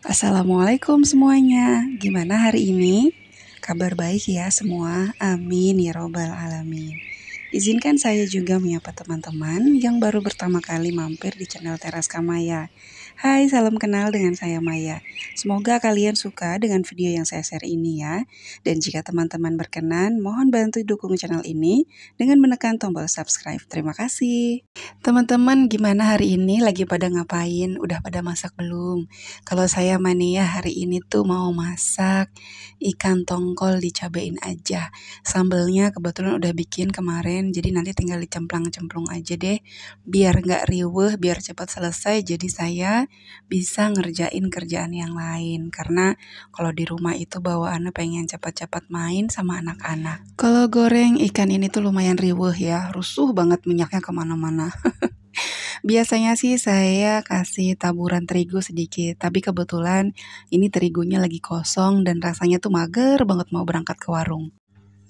Assalamualaikum semuanya. Gimana hari ini? Kabar baik ya semua. Amin ya robbal alamin. Izinkan saya juga menyapa teman-teman yang baru pertama kali mampir di channel Teras Kamaya. Hai, salam kenal dengan saya Maya. Semoga kalian suka dengan video yang saya share ini ya. Dan jika teman-teman berkenan, mohon bantu dukung channel ini dengan menekan tombol subscribe. Terima kasih. Teman-teman gimana hari ini? Lagi pada ngapain? Udah pada masak belum? Kalau saya mania hari ini tuh mau masak ikan tongkol dicabain aja. Sambelnya kebetulan udah bikin kemarin, jadi nanti tinggal dicemplang-cemplung aja deh. Biar nggak riweh, biar cepat selesai, jadi saya bisa ngerjain kerjaan yang lain. Karena kalau di rumah itu bawaannya pengen cepat-cepat main sama anak-anak. Kalau goreng ikan ini tuh lumayan riweh ya, rusuh banget minyaknya kemana-mana. Biasanya sih saya kasih taburan terigu sedikit, tapi kebetulan ini terigunya lagi kosong dan rasanya tuh mager banget mau berangkat ke warung.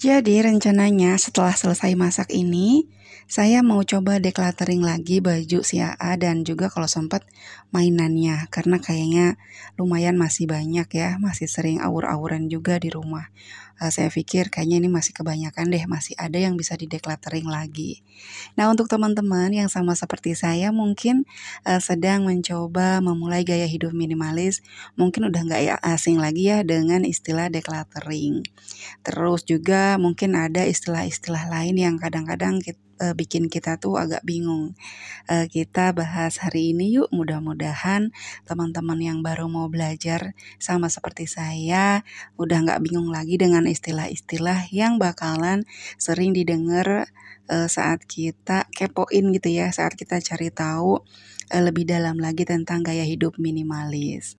Jadi rencananya setelah selesai masak ini, saya mau coba decluttering lagi baju si AA dan juga kalau sempat mainannya. Karena kayaknya lumayan masih banyak ya, masih sering awur-awuran juga di rumah. Saya pikir kayaknya ini masih kebanyakan deh, masih ada yang bisa di decluttering lagi. Nah untuk teman-teman yang sama seperti saya mungkin sedang mencoba memulai gaya hidup minimalis, mungkin udah nggak ya asing lagi ya dengan istilah decluttering. Terus juga mungkin ada istilah-istilah lain yang kadang-kadang bikin kita tuh agak bingung. Kita bahas hari ini yuk, mudah-mudahan teman-teman yang baru mau belajar sama seperti saya udah nggak bingung lagi dengan istilah-istilah yang bakalan sering didengar saat kita kepoin gitu ya, saat kita cari tahu lebih dalam lagi tentang gaya hidup minimalis.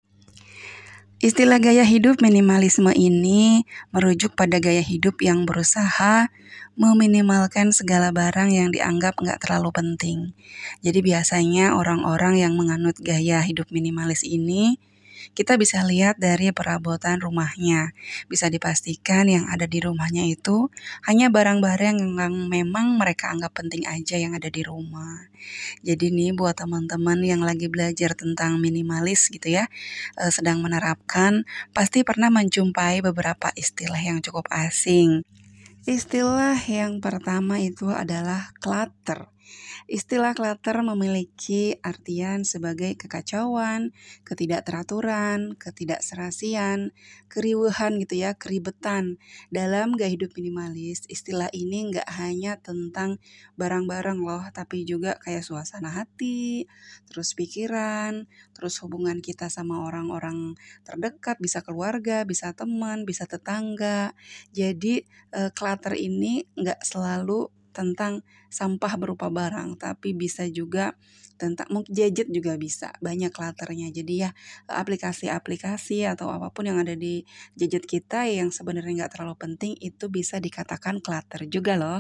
Istilah gaya hidup minimalisme ini merujuk pada gaya hidup yang berusaha meminimalkan segala barang yang dianggap nggak terlalu penting. Jadi biasanya orang-orang yang menganut gaya hidup minimalis ini kita bisa lihat dari perabotan rumahnya. Bisa dipastikan yang ada di rumahnya itu hanya barang-barang yang memang mereka anggap penting aja yang ada di rumah. Jadi nih buat teman-teman yang lagi belajar tentang minimalis gitu ya, sedang menerapkan, pasti pernah menjumpai beberapa istilah yang cukup asing. Istilah yang pertama itu adalah clutter. Istilah clutter memiliki artian sebagai kekacauan, ketidakteraturan, ketidakserasian, keriuhan gitu ya, keribetan. Dalam gaya hidup minimalis, istilah ini nggak hanya tentang barang-barang loh, tapi juga kayak suasana hati, terus pikiran, terus hubungan kita sama orang-orang terdekat, bisa keluarga, bisa teman, bisa tetangga. Jadi clutter ini nggak selalu tentang sampah berupa barang, tapi bisa juga tentang mungkin gadget juga bisa, banyak clutternya. Jadi ya aplikasi-aplikasi atau apapun yang ada di gadget kita yang sebenarnya nggak terlalu penting itu bisa dikatakan clutter juga loh.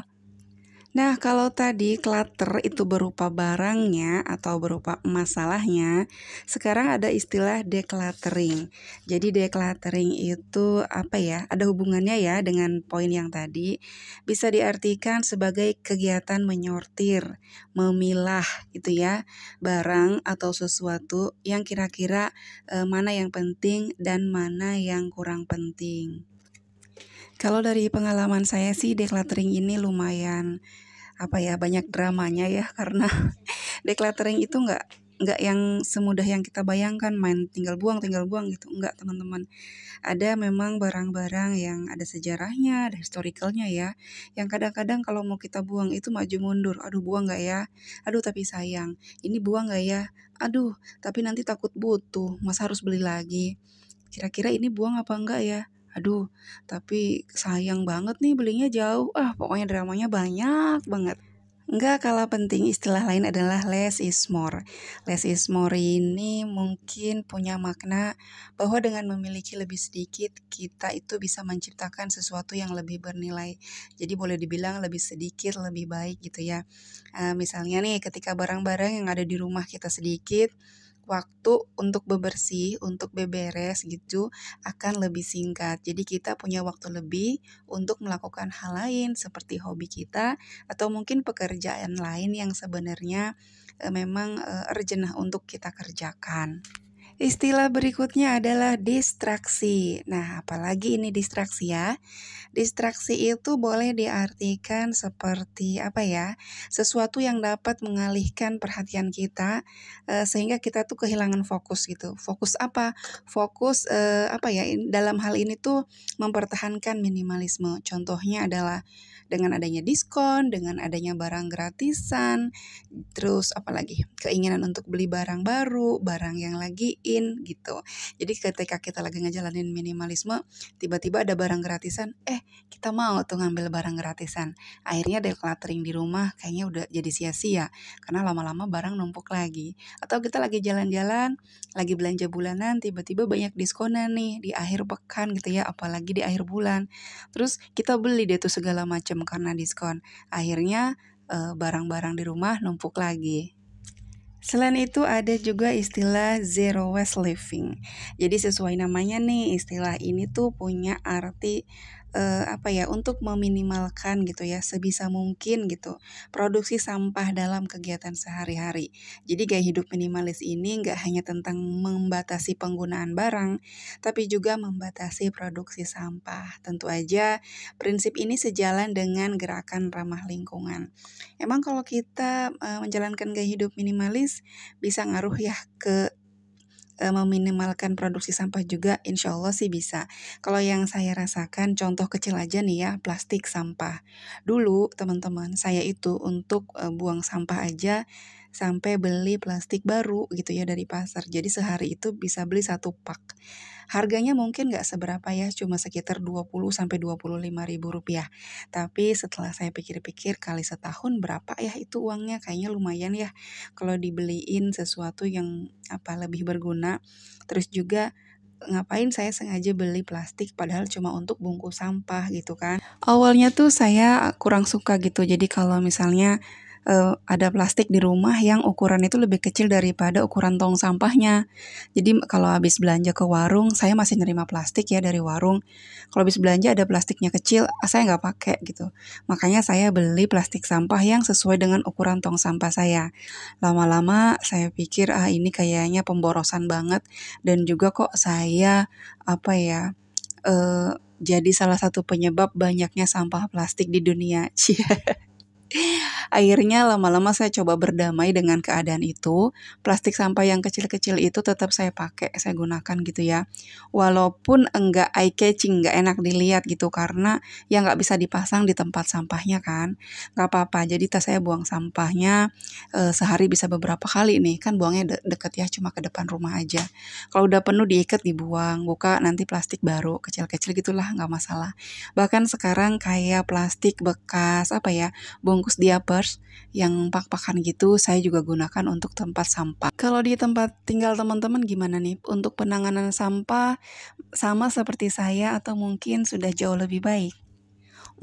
Nah, kalau tadi clutter itu berupa barangnya atau berupa masalahnya, sekarang ada istilah decluttering. Jadi decluttering itu apa ya? Ada hubungannya ya dengan poin yang tadi. Bisa diartikan sebagai kegiatan menyortir, memilah gitu ya, barang atau sesuatu yang kira-kira mana yang penting dan mana yang kurang penting. Kalau dari pengalaman saya sih decluttering ini lumayan apa ya, banyak dramanya ya karena decluttering itu nggak yang semudah yang kita bayangkan main tinggal buang gitu, enggak teman-teman. Ada memang barang-barang yang ada sejarahnya, ada historicalnya ya, yang kadang-kadang kalau mau kita buang itu maju mundur, aduh buang nggak ya, aduh tapi sayang, ini buang nggak ya, aduh tapi nanti takut butuh, masa harus beli lagi, kira-kira ini buang apa enggak ya, aduh tapi sayang banget nih belinya jauh, pokoknya dramanya banyak banget. Enggak kalah penting, istilah lain adalah less is more. Less is more ini mungkin punya makna bahwa dengan memiliki lebih sedikit, kita itu bisa menciptakan sesuatu yang lebih bernilai. Jadi boleh dibilang lebih sedikit, lebih baik gitu ya. Misalnya nih ketika barang-barang yang ada di rumah kita sedikit, waktu untuk bebersih, untuk beberes gitu akan lebih singkat. Jadi kita punya waktu lebih untuk melakukan hal lain seperti hobi kita atau mungkin pekerjaan lain yang sebenarnya memang urgent untuk kita kerjakan. Istilah berikutnya adalah distraksi. Nah, apalagi ini distraksi ya? Distraksi itu boleh diartikan seperti apa ya? Sesuatu yang dapat mengalihkan perhatian kita sehingga kita tuh kehilangan fokus gitu. Fokus apa? Fokus apa ya? Dalam hal ini tuh mempertahankan minimalisme. Contohnya adalah dengan adanya diskon, dengan adanya barang gratisan, terus apalagi keinginan untuk beli barang baru, barang yang lagi in gitu. Jadi ketika kita lagi ngejalanin minimalisme, tiba-tiba ada barang gratisan, kita mau tuh ngambil barang gratisan. Akhirnya decluttering di rumah kayaknya udah jadi sia-sia karena lama-lama barang numpuk lagi. Atau kita lagi jalan-jalan, lagi belanja bulanan, tiba-tiba banyak diskonan nih di akhir pekan gitu ya, apalagi di akhir bulan. Terus kita beli deh tuh segala macam karena diskon. Akhirnya barang-barang di rumah numpuk lagi. Selain itu ada juga istilah zero waste living. Jadi sesuai namanya nih, istilah ini tuh punya arti apa ya, untuk meminimalkan gitu ya sebisa mungkin gitu produksi sampah dalam kegiatan sehari-hari. Jadi gaya hidup minimalis ini nggak hanya tentang membatasi penggunaan barang, tapi juga membatasi produksi sampah. Tentu aja prinsip ini sejalan dengan gerakan ramah lingkungan. Emang kalau kita menjalankan gaya hidup minimalis bisa ngaruh ya ke meminimalkan produksi sampah juga? Insya Allah sih bisa. Kalau yang saya rasakan contoh kecil aja nih ya, plastik sampah. Dulu teman-teman saya itu untuk buang sampah aja sampai beli plastik baru gitu ya dari pasar. Jadi sehari itu bisa beli 1 pak. Harganya mungkin nggak seberapa ya, cuma sekitar 20 sampai 25 ribu rupiah. Tapi setelah saya pikir-pikir kali setahun berapa ya itu uangnya, kayaknya lumayan ya kalau dibeliin sesuatu yang apa lebih berguna. Terus juga ngapain saya sengaja beli plastik padahal cuma untuk bungkus sampah gitu kan. Awalnya tuh saya kurang suka gitu. Jadi kalau misalnya ada plastik di rumah yang ukuran itu lebih kecil daripada ukuran tong sampahnya. Jadi kalau habis belanja ke warung, saya masih nerima plastik ya dari warung. Kalau habis belanja ada plastiknya kecil, saya nggak pakai gitu. Makanya saya beli plastik sampah yang sesuai dengan ukuran tong sampah saya. Lama-lama saya pikir ini kayaknya pemborosan banget dan juga kok saya apa ya jadi salah satu penyebab banyaknya sampah plastik di dunia. Akhirnya lama-lama saya coba berdamai dengan keadaan itu. Plastik sampah yang kecil-kecil itu tetap saya pakai, saya gunakan gitu ya. Walaupun enggak eye catching, enggak enak dilihat gitu karena ya nggak bisa dipasang di tempat sampahnya kan. Nggak apa-apa, jadi tas saya buang sampahnya sehari bisa beberapa kali nih. Kan buangnya deket ya, cuma ke depan rumah aja. Kalau udah penuh diikat dibuang, buka nanti plastik baru, kecil-kecil gitulah nggak masalah. Bahkan sekarang kayak plastik bekas apa ya, bungkus diapers yang pak-pakan gitu saya juga gunakan untuk tempat sampah. Kalau di tempat tinggal teman-teman gimana nih untuk penanganan sampah, sama seperti saya atau mungkin sudah jauh lebih baik?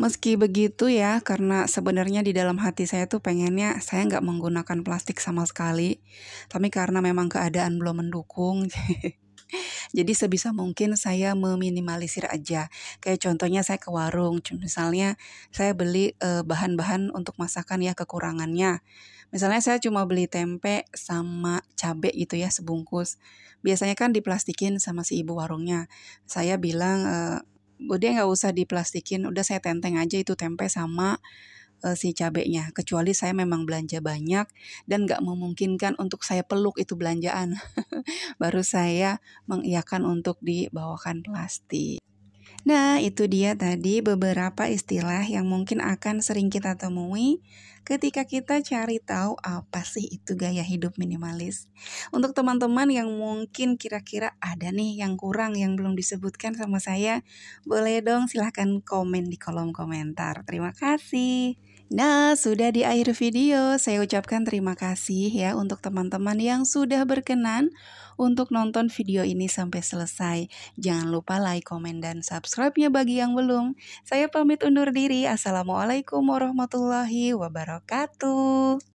Meski begitu ya, karena sebenarnya di dalam hati saya tuh pengennya saya nggak menggunakan plastik sama sekali. Tapi karena memang keadaan belum mendukung, jadi sebisa mungkin saya meminimalisir aja. Kayak contohnya saya ke warung, misalnya saya beli bahan-bahan untuk masakan ya kekurangannya. Misalnya saya cuma beli tempe sama cabe gitu ya sebungkus. Biasanya kan diplastikin sama si ibu warungnya. Saya bilang, udah nggak usah diplastikin, udah saya tenteng aja itu tempe sama si cabenya. Kecuali saya memang belanja banyak dan nggak memungkinkan untuk saya peluk itu belanjaan. Baru saya mengiyakan untuk dibawakan plastik. Nah, itu dia tadi beberapa istilah yang mungkin akan sering kita temui ketika kita cari tahu apa sih itu gaya hidup minimalis. Untuk teman-teman yang mungkin kira-kira ada nih yang kurang yang belum disebutkan sama saya, boleh dong silahkan komen di kolom komentar. Terima kasih. Nah, sudah di akhir video, saya ucapkan terima kasih ya untuk teman-teman yang sudah berkenan untuk nonton video ini sampai selesai. Jangan lupa like, komen, dan subscribe-nya bagi yang belum. Saya pamit undur diri. Assalamualaikum warahmatullahi wabarakatuh.